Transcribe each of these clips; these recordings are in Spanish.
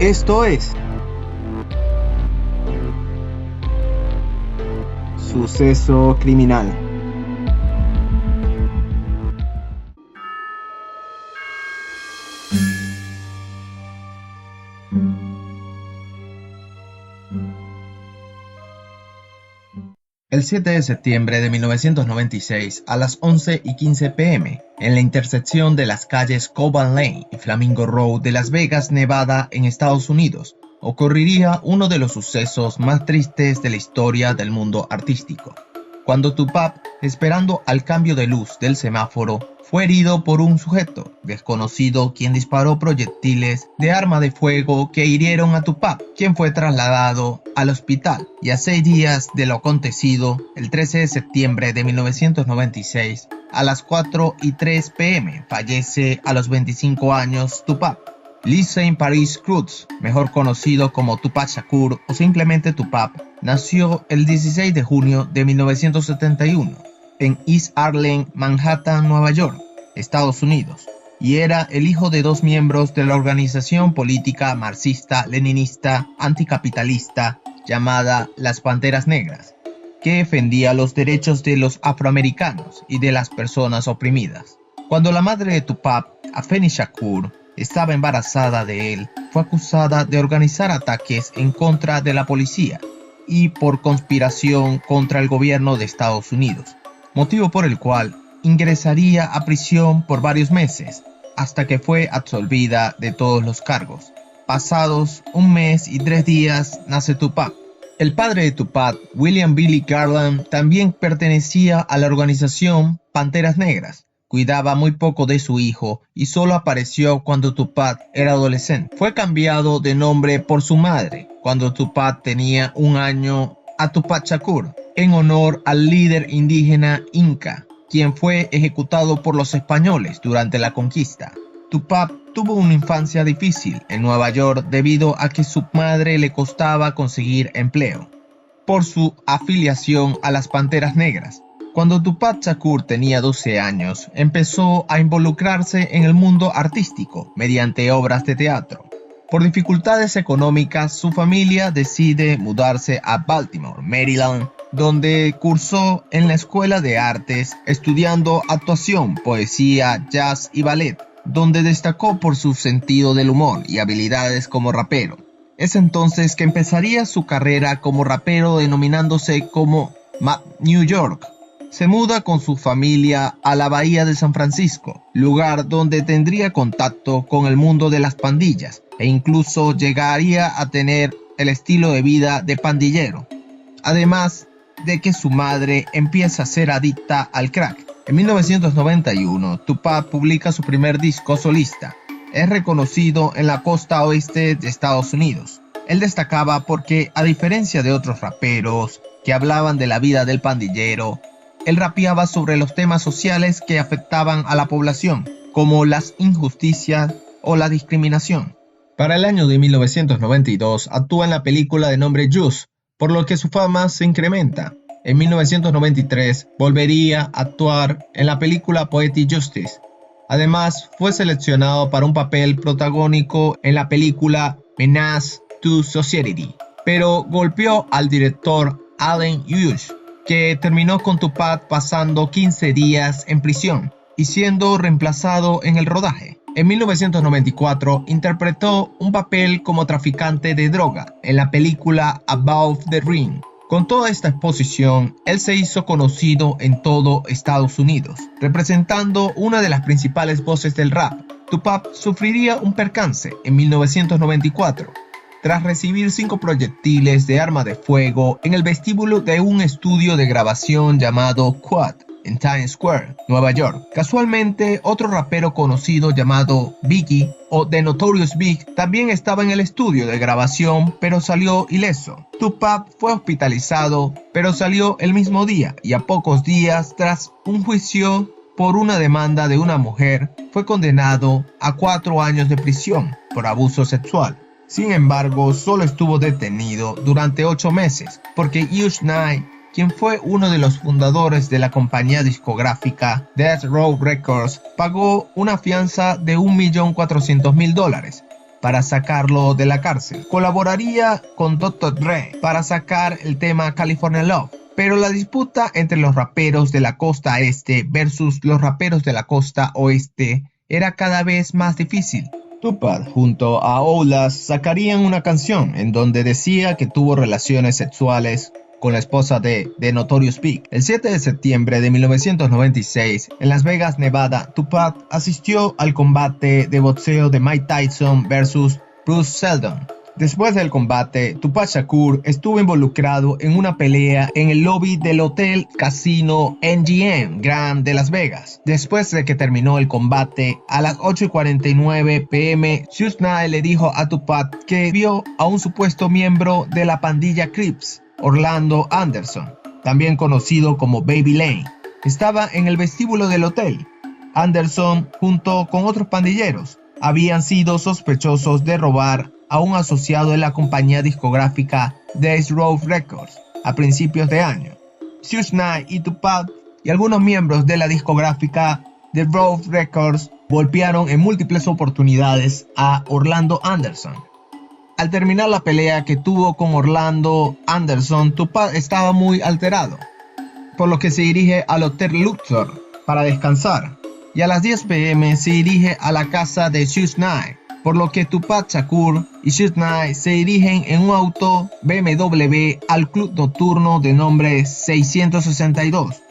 Esto es Suceso Criminal. El 7 de septiembre de 1996, a las 11:15 p.m., en la intersección de las calles Coban Lane y Flamingo Road de Las Vegas, Nevada, en Estados Unidos, ocurriría uno de los sucesos más tristes de la historia del mundo artístico, cuando Tupac, esperando al cambio de luz del semáforo, fue herido por un sujeto desconocido quien disparó proyectiles de arma de fuego que hirieron a Tupac, quien fue trasladado al hospital, y a 6 días de lo acontecido, el 13 de septiembre de 1996, a las 4:03 p.m., fallece a los 25 años Tupac. Lisaine Paris Cruz, mejor conocido como Tupac Shakur o simplemente Tupac, nació el 16 de junio de 1971 en East Harlem, Manhattan, Nueva York, Estados Unidos, y era el hijo de 2 miembros de la organización política marxista-leninista anticapitalista llamada Las Panteras Negras, que defendía los derechos de los afroamericanos y de las personas oprimidas. Cuando la madre de Tupac, Afeni Shakur, estaba embarazada de él, fue acusada de organizar ataques en contra de la policía y por conspiración contra el gobierno de Estados Unidos, motivo por el cual ingresaría a prisión por varios meses, hasta que fue absolvida de todos los cargos. Pasados 1 mes y 3 días, nace Tupac. El padre de Tupac, William Billy Garland, también pertenecía a la organización Panteras Negras. Cuidaba muy poco de su hijo y solo apareció cuando Tupac era adolescente. Fue cambiado de nombre por su madre cuando Tupac tenía 1 año a Tupac Shakur, en honor al líder indígena Inca, quien fue ejecutado por los españoles durante la conquista. Tupac tuvo una infancia difícil en Nueva York debido a que su madre le costaba conseguir empleo por su afiliación a las Panteras Negras. Cuando Tupac Shakur tenía 12 años, empezó a involucrarse en el mundo artístico mediante obras de teatro. Por dificultades económicas, su familia decide mudarse a Baltimore, Maryland, donde cursó en la Escuela de Artes, estudiando actuación, poesía, jazz y ballet, donde destacó por su sentido del humor y habilidades como rapero. Es entonces que empezaría su carrera como rapero denominándose como Map New York. Se muda con su familia a la bahía de San Francisco, lugar donde tendría contacto con el mundo de las pandillas e incluso llegaría a tener el estilo de vida de pandillero. Además de que su madre empieza a ser adicta al crack. En 1991, Tupac publica su primer disco solista. Es reconocido en la costa oeste de Estados Unidos. Él destacaba porque, a diferencia de otros raperos que hablaban de la vida del pandillero, él rapeaba sobre los temas sociales que afectaban a la población, como las injusticias o la discriminación. Para el año de 1992 actúa en la película de nombre Juice, por lo que su fama se incrementa. En 1993 volvería a actuar en la película Poetic Justice. Además, fue seleccionado para un papel protagónico en la película Menace to Society, pero golpeó al director Allen Hughes, que terminó con Tupac pasando 15 días en prisión y siendo reemplazado en el rodaje. En 1994 interpretó un papel como traficante de droga en la película Above the Ring. Con toda esta exposición, él se hizo conocido en todo Estados Unidos, representando una de las principales voces del rap. Tupac sufriría un percance en 1994. Tras recibir 5 proyectiles de arma de fuego en el vestíbulo de un estudio de grabación llamado Quad en Times Square, Nueva York. Casualmente, otro rapero conocido llamado Biggie o The Notorious Big también estaba en el estudio de grabación, pero salió ileso. Tupac fue hospitalizado, pero salió el mismo día, y a pocos días, tras un juicio por una demanda de una mujer, fue condenado a 4 años de prisión por abuso sexual. Sin embargo, solo estuvo detenido durante 8 meses, porque Hughes Knight, quien fue uno de los fundadores de la compañía discográfica Death Row Records, pagó una fianza de $1.400.000 para sacarlo de la cárcel. Colaboraría con Dr. Dre para sacar el tema California Love. Pero la disputa entre los raperos de la costa este versus los raperos de la costa oeste era cada vez más difícil. Tupac junto a Outlast sacarían una canción en donde decía que tuvo relaciones sexuales con la esposa de Notorious Big. El 7 de septiembre de 1996, en Las Vegas, Nevada, Tupac asistió al combate de boxeo de Mike Tyson versus Bruce Seldon. Después del combate, Tupac Shakur estuvo involucrado en una pelea en el lobby del Hotel Casino MGM Grand de Las Vegas. Después de que terminó el combate, a las 8:49 p.m., Suge Knight le dijo a Tupac que vio a un supuesto miembro de la pandilla Crips, Orlando Anderson, también conocido como Baby Lane. Estaba en el vestíbulo del hotel. Anderson, junto con otros pandilleros, habían sido sospechosos de robar a un asociado de la compañía discográfica Death Row Records a principios de año. Suge Knight y Tupac y algunos miembros de la discográfica Death Row Records golpearon en múltiples oportunidades a Orlando Anderson. Al terminar la pelea que tuvo con Orlando Anderson, Tupac estaba muy alterado, por lo que se dirige al Hotel Luxor para descansar, y a las 10 p.m. se dirige a la casa de Suge Knight, por lo que Tupac Shakur y Suge Knight se dirigen en un auto BMW al club nocturno de nombre 662,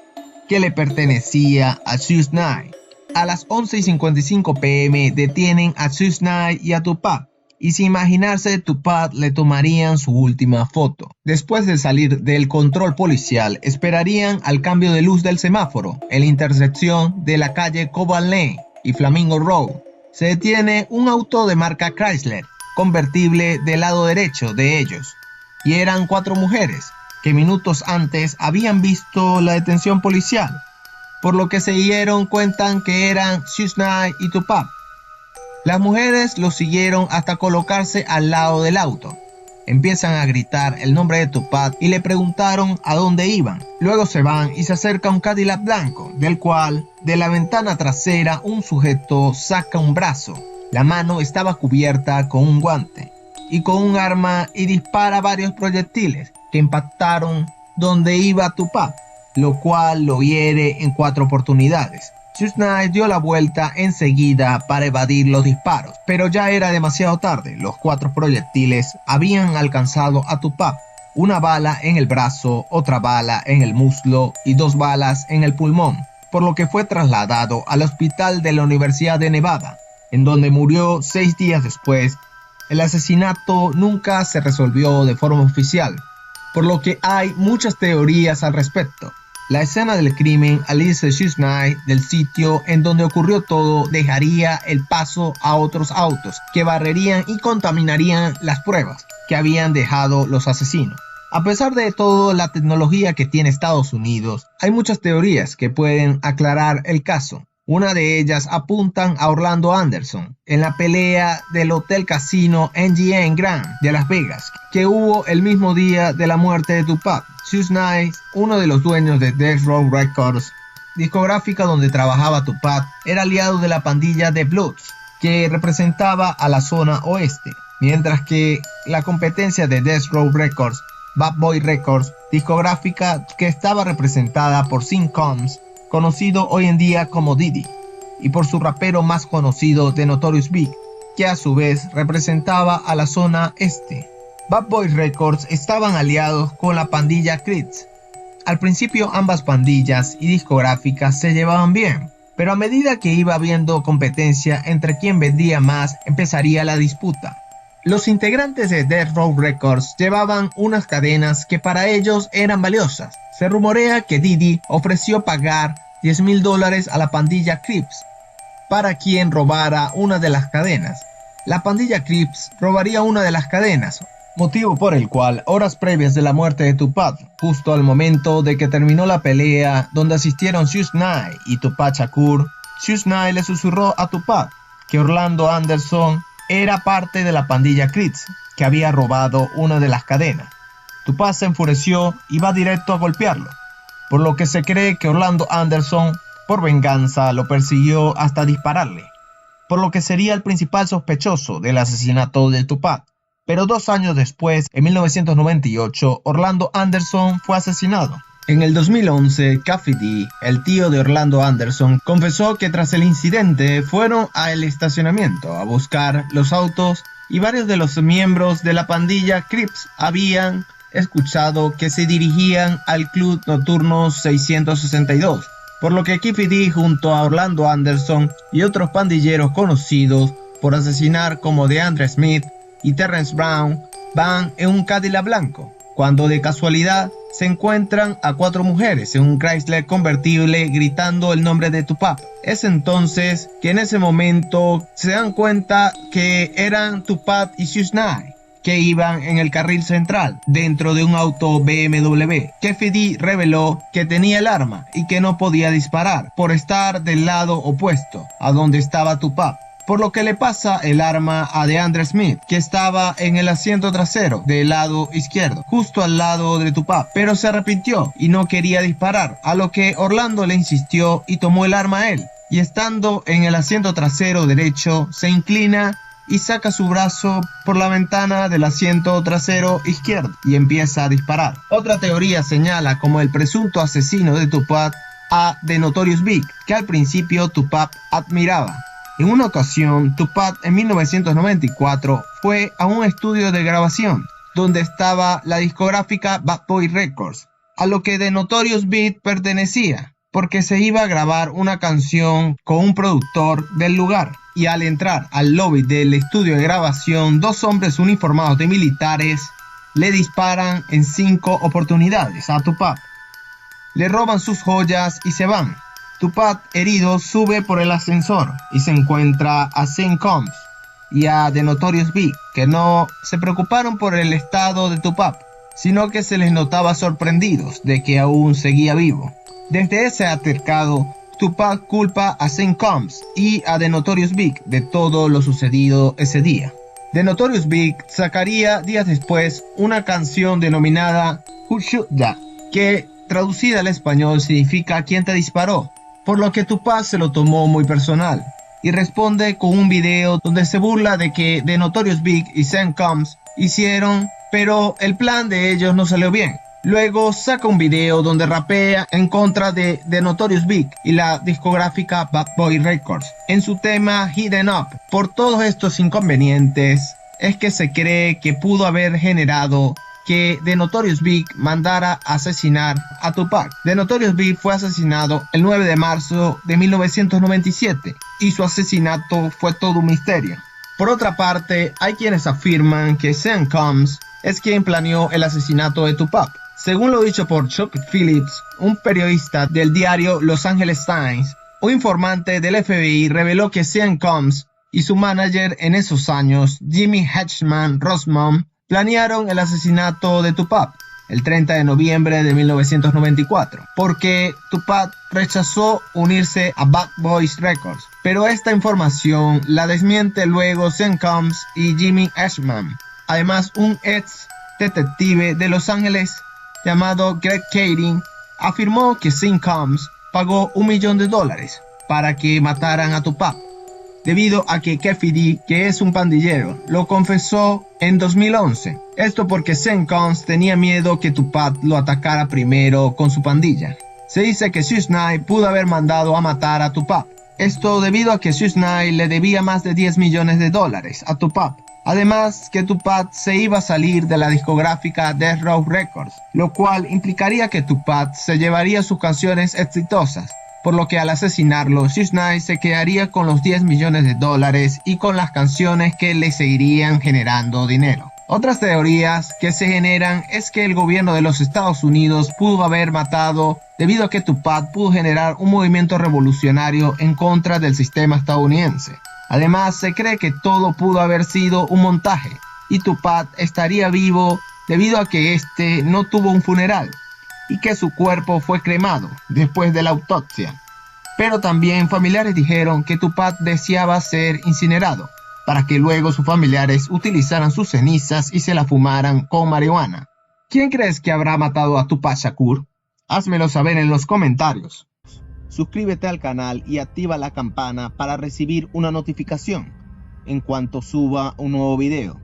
que le pertenecía a Suge Knight. A las 11:55 p.m. detienen a Suge Knight y a Tupac, y sin imaginarse, Tupac le tomarían su última foto. Después de salir del control policial, esperarían al cambio de luz del semáforo en la intersección de la calle Cobalt Lane y Flamingo Road. Se detiene un auto de marca Chrysler, convertible del lado derecho de ellos, y eran 4 mujeres que minutos antes habían visto la detención policial, por lo que se dieron cuenta que eran Suge Knight y Tupac. Las mujeres los siguieron hasta colocarse al lado del auto. Empiezan a gritar el nombre de Tupac y le preguntaron a dónde iban. Luego se van y se acerca un Cadillac blanco, del cual de la ventana trasera un sujeto saca un brazo. La mano estaba cubierta con un guante y con un arma y dispara varios proyectiles que impactaron donde iba Tupac, lo cual lo hiere en 4 oportunidades. Suge Knight dio la vuelta enseguida para evadir los disparos, pero ya era demasiado tarde. Los 4 proyectiles habían alcanzado a Tupac. Una bala en el brazo, otra bala en el muslo y 2 balas en el pulmón, por lo que fue trasladado al hospital de la Universidad de Nevada, en donde murió 6 días después. El asesinato nunca se resolvió de forma oficial, por lo que hay muchas teorías al respecto. La escena del crimen al irse Suge Knight del sitio en donde ocurrió todo dejaría el paso a otros autos que barrerían y contaminarían las pruebas que habían dejado los asesinos. A pesar de toda la tecnología que tiene Estados Unidos, hay muchas teorías que pueden aclarar el caso. Una de ellas apuntan a Orlando Anderson en la pelea del Hotel Casino MGM Grand de Las Vegas, que hubo el mismo día de la muerte de Tupac. Suge Knight, uno de los dueños de Death Row Records, discográfica donde trabajaba Tupac, era aliado de la pandilla de Bloods, que representaba a la zona oeste, mientras que la competencia de Death Row Records, Bad Boy Records, discográfica que estaba representada por Sean Combs, conocido hoy en día como Diddy, y por su rapero más conocido de Notorious Big, que a su vez representaba a la zona este. Bad Boy Records estaban aliados con la pandilla Crips. Al principio ambas pandillas y discográficas se llevaban bien, pero a medida que iba habiendo competencia entre quien vendía más, empezaría la disputa. Los integrantes de Death Row Records llevaban unas cadenas que para ellos eran valiosas. Se rumorea que Diddy ofreció pagar $10,000 a la pandilla Crips para quien robara una de las cadenas. La pandilla Crips robaría una de las cadenas, motivo por el cual horas previas de la muerte de Tupac, justo al momento de que terminó la pelea donde asistieron Suge Knight y Tupac Shakur, Suge Knight le susurró a Tupac que Orlando Anderson era parte de la pandilla Crips que había robado una de las cadenas. Tupac se enfureció y va directo a golpearlo, por lo que se cree que Orlando Anderson, por venganza, lo persiguió hasta dispararle, por lo que sería el principal sospechoso del asesinato de Tupac. Pero 2 años después, en 1998, Orlando Anderson fue asesinado. En el 2011, Cuffy D, el tío de Orlando Anderson, confesó que tras el incidente fueron al estacionamiento a buscar los autos y varios de los miembros de la pandilla Crips habían escuchado que se dirigían al club nocturno 662, por lo que Cuffy D junto a Orlando Anderson y otros pandilleros conocidos por asesinar como DeAndre Smith y Terrence Brown van en un Cadillac blanco, cuando de casualidad se encuentran a 4 mujeres en un Chrysler convertible gritando el nombre de Tupac. Es entonces que en ese momento se dan cuenta que eran Tupac y Suge Knight, que iban en el carril central dentro de un auto BMW. Cuffy D reveló que tenía el arma y que no podía disparar por estar del lado opuesto a donde estaba Tupac, por lo que le pasa el arma a DeAndre Smith, que estaba en el asiento trasero del lado izquierdo, justo al lado de Tupac, pero se arrepintió y no quería disparar, a lo que Orlando le insistió y tomó el arma a él, y estando en el asiento trasero derecho, se inclina y saca su brazo por la ventana del asiento trasero izquierdo y empieza a disparar. Otra teoría señala como el presunto asesino de Tupac a The Notorious Big, que al principio Tupac admiraba. En una ocasión, Tupac en 1994 fue a un estudio de grabación donde estaba la discográfica Bad Boy Records, a lo que The Notorious Big pertenecía, porque se iba a grabar una canción con un productor del lugar. Y al entrar al lobby del estudio de grabación, 2 hombres uniformados de militares le disparan en 5 oportunidades a Tupac. Le roban sus joyas y se van. Tupac, herido, sube por el ascensor y se encuentra a Sean Combs y a The Notorious Big, que no se preocuparon por el estado de Tupac, sino que se les notaba sorprendidos de que aún seguía vivo. Desde ese altercado, Tupac culpa a Sean Combs y a The Notorious Big de todo lo sucedido ese día. The Notorious Big sacaría días después una canción denominada Who Shoot Ya, que traducida al español significa ¿quién te disparó?, por lo que Tupac se lo tomó muy personal y responde con un video donde se burla de que The Notorious Big y Sean Combs hicieron, pero el plan de ellos no salió bien. Luego saca un video donde rapea en contra de The Notorious Big y la discográfica Bad Boy Records en su tema Hidden Up. Por todos estos inconvenientes es que se cree que pudo haber generado que The Notorious Big mandara a asesinar a Tupac. The Notorious Big fue asesinado el 9 de marzo de 1997 y su asesinato fue todo un misterio. Por otra parte, hay quienes afirman que Sean Combs es quien planeó el asesinato de Tupac. Según lo dicho por Chuck Phillips, un periodista del diario Los Angeles Times, un informante del FBI reveló que Sean Combs y su manager en esos años, Jimmy Hedgeman Rosemont, planearon el asesinato de Tupac el 30 de noviembre de 1994, porque Tupac rechazó unirse a Bad Boys Records, pero esta información la desmiente luego Sean Combs y Jimmy Hedgeman. Además, un ex detective de Los Ángeles llamado Greg Kading afirmó que Sean Combs pagó $1 millón para que mataran a Tupac, debido a que Cuffy D, que es un pandillero, lo confesó en 2011. Esto porque Sean Combs tenía miedo que Tupac lo atacara primero con su pandilla. Se dice que Suge Knight pudo haber mandado a matar a Tupac. Esto debido a que Suge Knight le debía más de $10 millones a Tupac. Además que Tupac se iba a salir de la discográfica Death Row Records, lo cual implicaría que Tupac se llevaría sus canciones exitosas, por lo que al asesinarlo, Suge Knight se quedaría con los $10 millones y con las canciones que le seguirían generando dinero. Otras teorías que se generan es que el gobierno de los Estados Unidos pudo haber matado debido a que Tupac pudo generar un movimiento revolucionario en contra del sistema estadounidense. Además, se cree que todo pudo haber sido un montaje y Tupac estaría vivo debido a que este no tuvo un funeral y que su cuerpo fue cremado después de la autopsia. Pero también familiares dijeron que Tupac deseaba ser incinerado para que luego sus familiares utilizaran sus cenizas y se la fumaran con marihuana. ¿Quién crees que habrá matado a Tupac Shakur? Házmelo saber en los comentarios. suscríbete al canal y activa la campana para recibir una notificación en cuanto suba un nuevo video.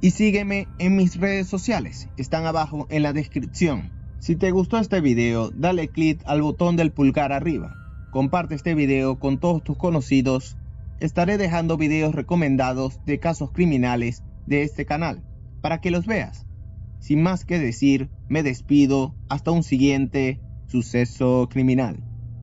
Y sígueme en mis redes sociales, están abajo en la descripción. Si te gustó este video, dale click al botón del pulgar arriba. Comparte este video con todos tus conocidos. Estaré dejando videos recomendados de casos criminales de este canal, para que los veas. Sin más que decir, me despido hasta un siguiente suceso criminal.